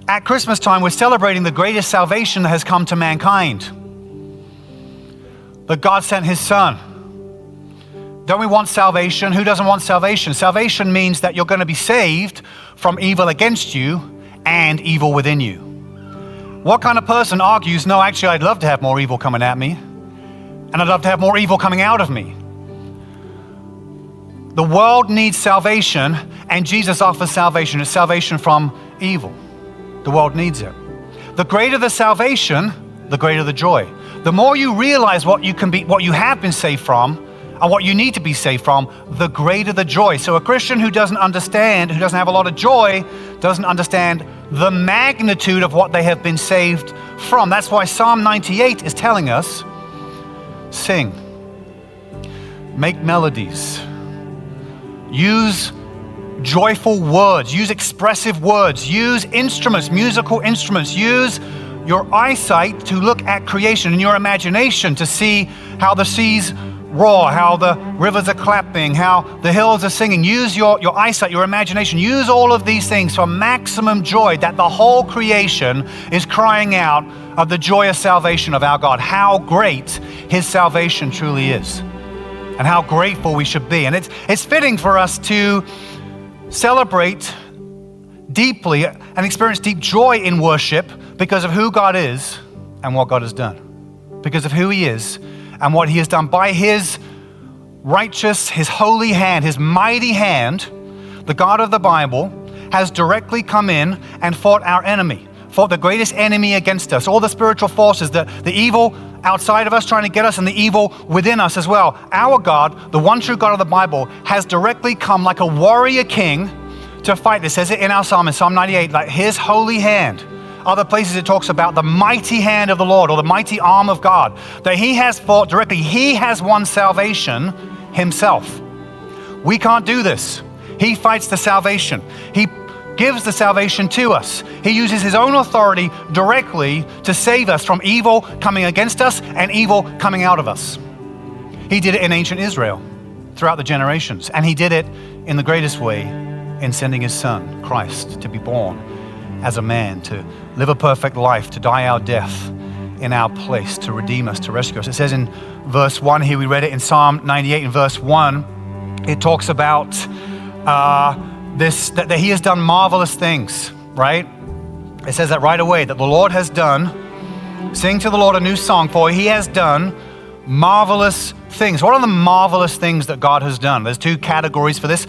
At Christmas time, we're celebrating the greatest salvation that has come to mankind. That God sent his son. Don't we want salvation? Who doesn't want salvation? Salvation means that you're going to be saved from evil against you and evil within you. What kind of person argues, no, actually, I'd love to have more evil coming at me, and I'd love to have more evil coming out of me? The world needs salvation, and Jesus offers salvation. It's salvation from evil. The world needs it. The greater the salvation, the greater the joy. The more you realize what you have been saved from, and what you need to be saved from, the greater the joy. So a Christian who doesn't understand, who doesn't have a lot of joy, doesn't understand the magnitude of what they have been saved from. That's why Psalm 98 is telling us, sing, make melodies, use joyful words, use expressive words, use instruments, musical instruments, use your eyesight to look at creation and your imagination to see how the seas roar, how the rivers are clapping, how the hills are singing. Use your eyesight, your imagination. Use all of these things for maximum joy, that the whole creation is crying out of the joyous salvation of our God. How great his salvation truly is, and how grateful we should be. And it's fitting for us to celebrate deeply and experience deep joy in worship because of who God is and what God has done. Because of who he is and what he has done by his righteous, his holy hand, his mighty hand. The God of the Bible has directly come in and fought our enemy, fought the greatest enemy against us, all the spiritual forces, the evil outside of us trying to get us and the evil within us as well. Our God, the one true God of the Bible, has directly come like a warrior king to fight. It says it in our psalm, in Psalm 98, like his holy hand. Other places it talks about the mighty hand of the Lord, or the mighty arm of God, that he has fought directly. He has won salvation himself. We can't do this. He fights the salvation. He gives the salvation to us. He uses his own authority directly to save us from evil coming against us and evil coming out of us. He did it in ancient Israel throughout the generations, and he did it in the greatest way in sending his son, Christ, to be born as a man, to live a perfect life, to die our death in our place, to redeem us, to rescue us. It says in verse 1 here, we read it in Psalm 98 in verse 1, it talks about that he has done marvelous things, right? It says that right away, that the Lord has done, sing to the Lord a new song, for he has done marvelous things. What are the marvelous things that God has done? There's two categories for this.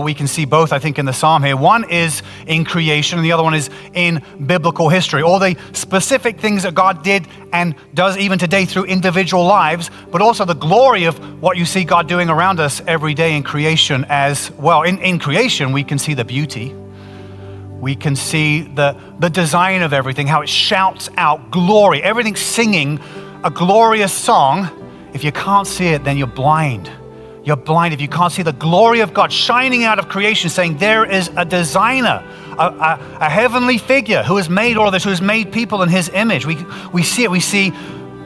We can see both, I think, in the psalm here. One is in creation, and the other one is in biblical history. All the specific things that God did and does even today through individual lives, but also the glory of what you see God doing around us every day in creation as well. In creation, we can see the beauty. We can see the design of everything, how it shouts out glory. Everything's singing a glorious song. If you can't see it, then you're blind. You're blind if you can't see the glory of God shining out of creation, saying there is a designer, a heavenly figure who has made all of this, who has made people in his image. We see it. We see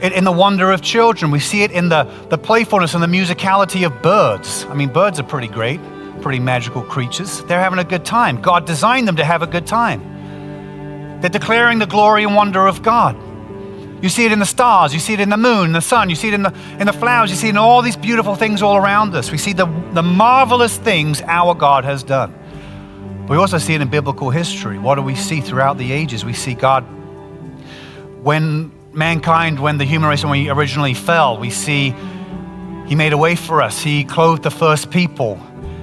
it in the wonder of children. We see it in the playfulness and the musicality of birds. I mean, birds are pretty great, pretty magical creatures. They're having a good time. God designed them to have a good time. They're declaring the glory and wonder of God. You see it in the stars, you see it in the moon, the sun, you see it in the flowers, you see it in all these beautiful things all around us. We see the marvelous things our God has done. But we also see it in biblical history. What do we see throughout the ages? We see God, when the human race, when we originally fell, we see he made a way for us. He clothed the first people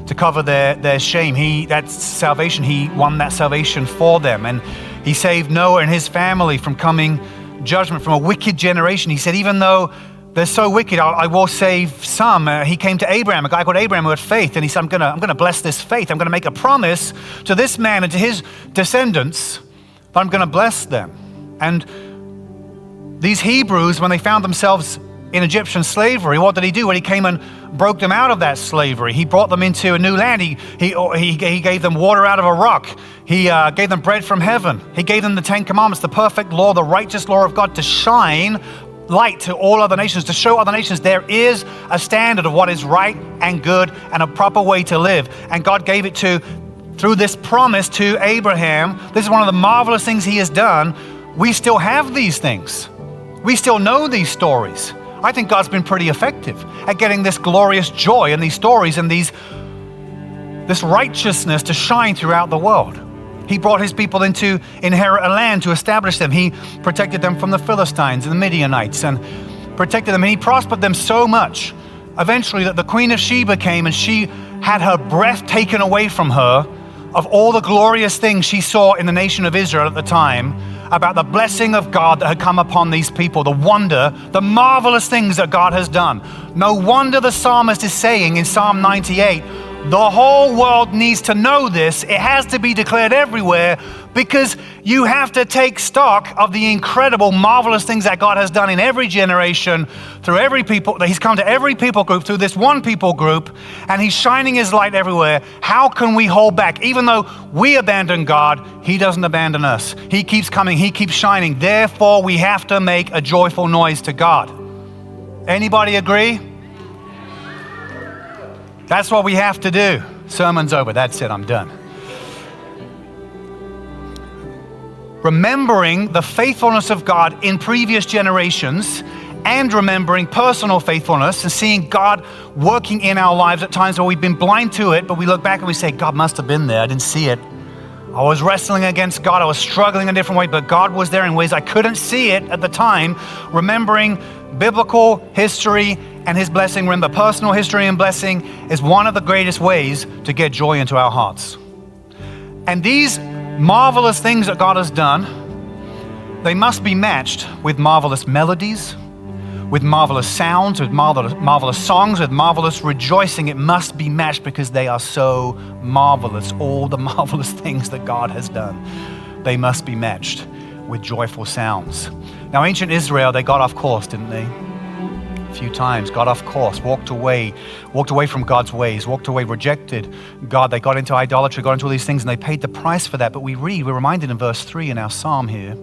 to cover their shame. That's salvation. He won that salvation for them. And he saved Noah and his family from coming judgment from a wicked generation. He said, even though they're so wicked, I will save some. He came to Abraham, a guy called Abraham who had faith, and he said, I'm going to bless this faith. I'm going to make a promise to this man and to his descendants that I'm going to bless them. And these Hebrews, when they found themselves in Egyptian slavery, what did he do? When he came and broke them out of that slavery, he brought them into a new land. He gave them water out of a rock. He gave them bread from heaven. He gave them the 10 Commandments, the perfect law, the righteous law of God, to shine light to all other nations, to show other nations there is a standard of what is right and good and a proper way to live. And God gave it to through this promise to Abraham, this is one of the marvelous things he has done. We still have these things. We still know these stories. I think God's been pretty effective at getting this glorious joy and these stories and this righteousness to shine throughout the world. He brought his people in to inherit a land, to establish them. He protected them from the Philistines and the Midianites and protected them. And he prospered them so much, eventually, that the Queen of Sheba came and she had her breath taken away from her of all the glorious things she saw in the nation of Israel at the time about the blessing of God that had come upon these people, the wonder, the marvelous things that God has done. No wonder the psalmist is saying in Psalm 98, the whole world needs to know this. It has to be declared everywhere, because you have to take stock of the incredible, marvelous things that God has done in every generation, through every people, that he's come to every people group, through this one people group, and he's shining his light everywhere. How can we hold back? Even though we abandon God, he doesn't abandon us. He keeps coming, he keeps shining. Therefore, we have to make a joyful noise to God. Anybody agree? That's what we have to do. Sermon's over. That's it. I'm done. Remembering the faithfulness of God in previous generations and remembering personal faithfulness and seeing God working in our lives at times where we've been blind to it, but we look back and we say, God must have been there. I didn't see it. I was wrestling against God. I was struggling a different way, but God was there in ways I couldn't see it at the time. Remembering biblical history and his blessing, remember personal history and blessing, is one of the greatest ways to get joy into our hearts. And these marvelous things that God has done, they must be matched with marvelous melodies, with marvelous sounds, with marvelous songs, with marvelous rejoicing. It must be matched because they are so marvelous. All the marvelous things that God has done, they must be matched with joyful sounds. Now, ancient Israel, they got off course, didn't they? A few times, got off course, walked away from God's ways, walked away, rejected God. They got into idolatry, got into all these things, and they paid the price for that. But we're reminded in verse 3 in our psalm here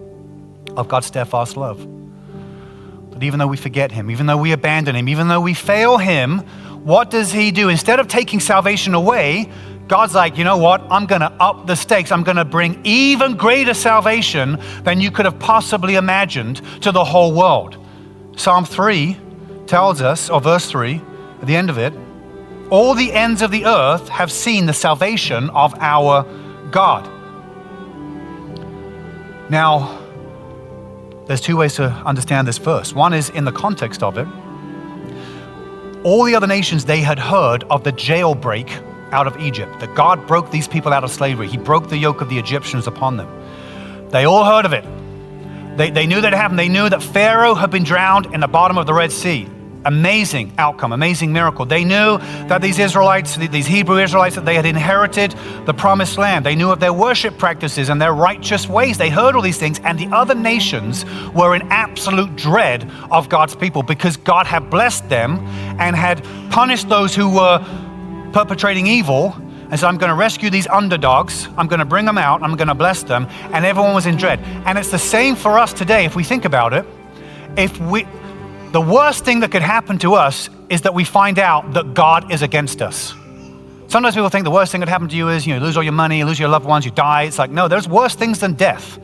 of God's steadfast love. That even though we forget him, even though we abandon him, even though we fail him, what does he do? Instead of taking salvation away, God's like, you know what? I'm going to up the stakes. I'm going to bring even greater salvation than you could have possibly imagined to the whole world. Psalm 3 tells us, or verse 3, at the end of it, all the ends of the earth have seen the salvation of our God. Now, there's two ways to understand this verse. One is in the context of it. All the other nations, they had heard of the jailbreak out of Egypt, that God broke these people out of slavery. He broke the yoke of the Egyptians upon them. They all heard of it. They knew that it happened. They knew that Pharaoh had been drowned in the bottom of the Red Sea. Amazing outcome, amazing miracle. They knew that these Israelites, these Hebrew Israelites, that they had inherited the promised land. They knew of their worship practices and their righteous ways. They heard all these things, and the other nations were in absolute dread of God's people because God had blessed them and had punished those who were perpetrating evil. And so I'm going to rescue these underdogs. I'm going to bring them out. I'm going to bless them. And everyone was in dread. And it's the same for us today if we think about it. The worst thing that could happen to us is that we find out that God is against us. Sometimes people think the worst thing that happened to you is, you lose all your money, you lose your loved ones, you die. It's like, no, there's worse things than death.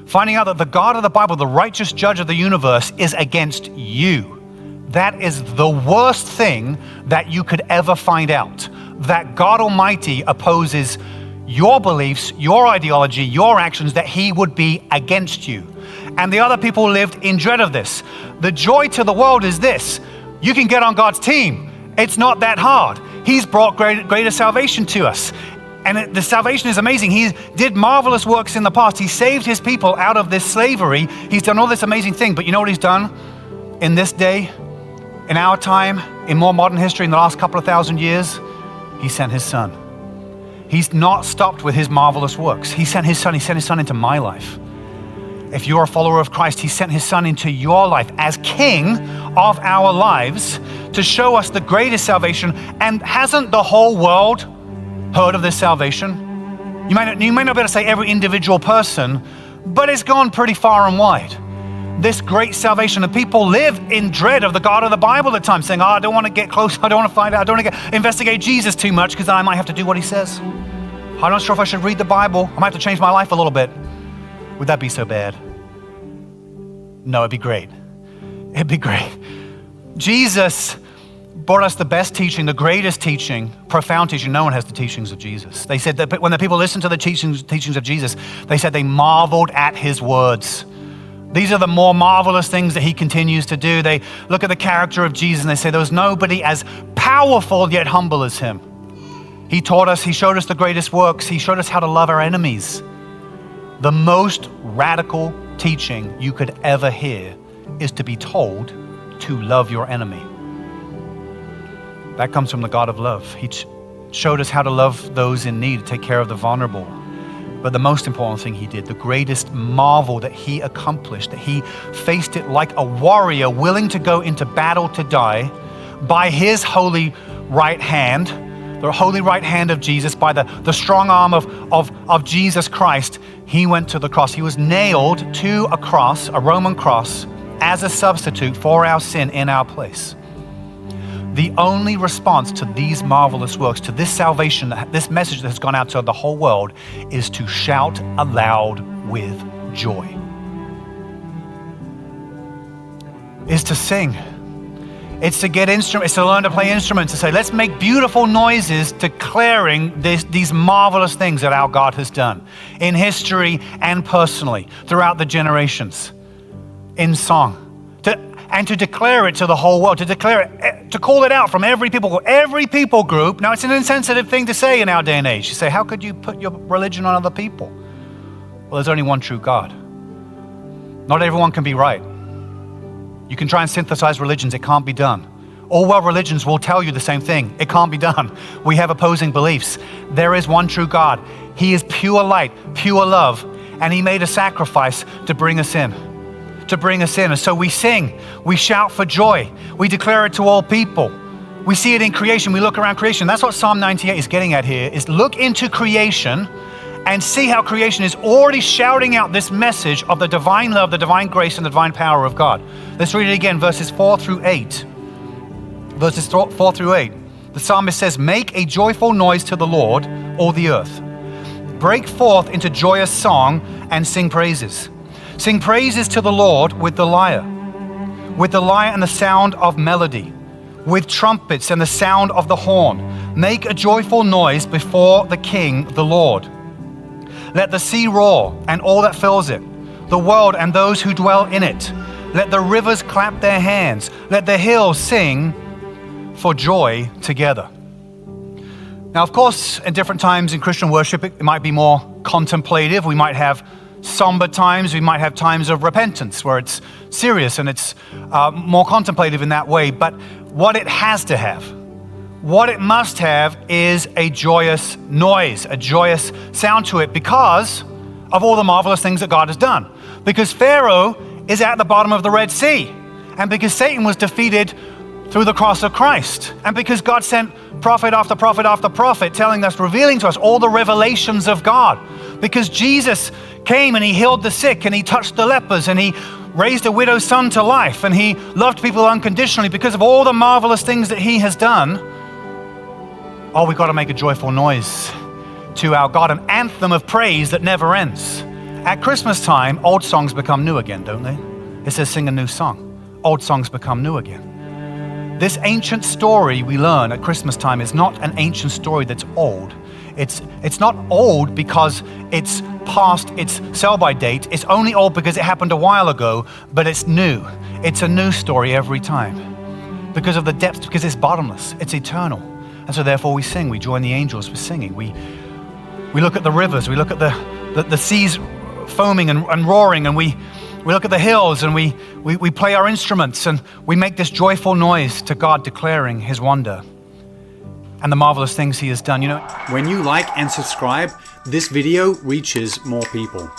Finding out that the God of the Bible, the righteous judge of the universe, is against you. That is the worst thing that you could ever find out. That God Almighty opposes your beliefs, your ideology, your actions, that he would be against you. And the other people lived in dread of this. The joy to the world is this: you can get on God's team. It's not that hard. He's brought greater salvation to us. And the salvation is amazing. He did marvelous works in the past. He saved his people out of this slavery. He's done all this amazing thing. But you know what he's done in this day, in our time, in more modern history, in the last couple of thousand years? He sent his son. He's not stopped with his marvelous works. He sent his son. He sent his son into my life. If you're a follower of Christ, he sent his son into your life as king of our lives to show us the greatest salvation. And hasn't the whole world heard of this salvation? You may not be able to say every individual person, but it's gone pretty far and wide. This great salvation, and people live in dread of the God of the Bible at times, saying, I don't want to get close, I don't want to find out, I don't want to investigate Jesus too much because I might have to do what he says. I'm not sure if I should read the Bible. I might have to change my life a little bit. Would that be so bad? No, it'd be great. It'd be great. Jesus brought us the best teaching, the greatest teaching, profound teaching. No one has the teachings of Jesus. They said that when the people listened to the teachings of Jesus, they said they marveled at his words. These are the more marvelous things that he continues to do. They look at the character of Jesus and they say there was nobody as powerful yet humble as him. He taught us, he showed us the greatest works. He showed us how to love our enemies. The most radical teaching you could ever hear is to be told to love your enemy. That comes from the God of love. He showed us how to love those in need, take care of the vulnerable. But the most important thing he did, the greatest marvel that he accomplished, that he faced it like a warrior willing to go into battle to die by his holy right hand, the holy right hand of Jesus, by the strong arm of Jesus Christ. He went to the cross. He was nailed to a cross, a Roman cross, as a substitute for our sin in our place. The only response to these marvelous works, to this salvation, this message that has gone out to the whole world, is to shout aloud with joy. Is to sing. It's to get instruments, it's to learn to play instruments, to say, let's make beautiful noises declaring these marvelous things that our God has done in history and personally throughout the generations in song. And to declare it to the whole world, to declare it, to call it out from every people group. Now, it's an insensitive thing to say in our day and age. You say, how could you put your religion on other people? Well, there's only one true God. Not everyone can be right. You can try and synthesize religions. It can't be done. All world religions will tell you the same thing. It can't be done. We have opposing beliefs. There is one true God. He is pure light, pure love, and he made a sacrifice to bring us in. And so we sing, we shout for joy, we declare it to all people. We see it in creation, we look around creation. That's what Psalm 98 is getting at here, is look into creation and see how creation is already shouting out this message of the divine love, the divine grace, and the divine power of God. Let's read it again, verses 4 through 8. Verses 4 through 8. The psalmist says, make a joyful noise to the Lord, all the earth. Break forth into joyous song and sing praises. Sing praises to the Lord with the lyre and the sound of melody, with trumpets and the sound of the horn. Make a joyful noise before the King, the Lord. Let the sea roar and all that fills it, the world and those who dwell in it. Let the rivers clap their hands. Let the hills sing for joy together. Now, of course, at different times in Christian worship, it might be more contemplative. We might have somber times, we might have times of repentance where it's serious and it's more contemplative in that way. But what it has to have, what it must have, is a joyous noise, a joyous sound to it, because of all the marvelous things that God has done. Because Pharaoh is at the bottom of the Red Sea, and because Satan was defeated through the cross of Christ, and because God sent prophet after prophet after prophet telling us, revealing to us all the revelations of God, because Jesus came and he healed the sick and he touched the lepers and he raised a widow's son to life and he loved people unconditionally. Because of all the marvelous things that he has done, we've got to make a joyful noise to our God, an anthem of praise that never ends. At Christmas time, old songs become new again, don't they? It says sing a new song. Old songs become new again. This ancient story we learn at Christmas time is not an ancient story that's old. It's not old because it's past its sell-by date. It's only old because it happened a while ago, but it's new. It's a new story every time because of the depth, because it's bottomless, it's eternal. And so therefore we sing, we join the angels with singing. We look at the rivers, we look at the seas foaming and roaring, and we look at the hills and we play our instruments and we make this joyful noise to God, declaring his wonder and the marvelous things he has done. You know, when you like and subscribe, this video reaches more people.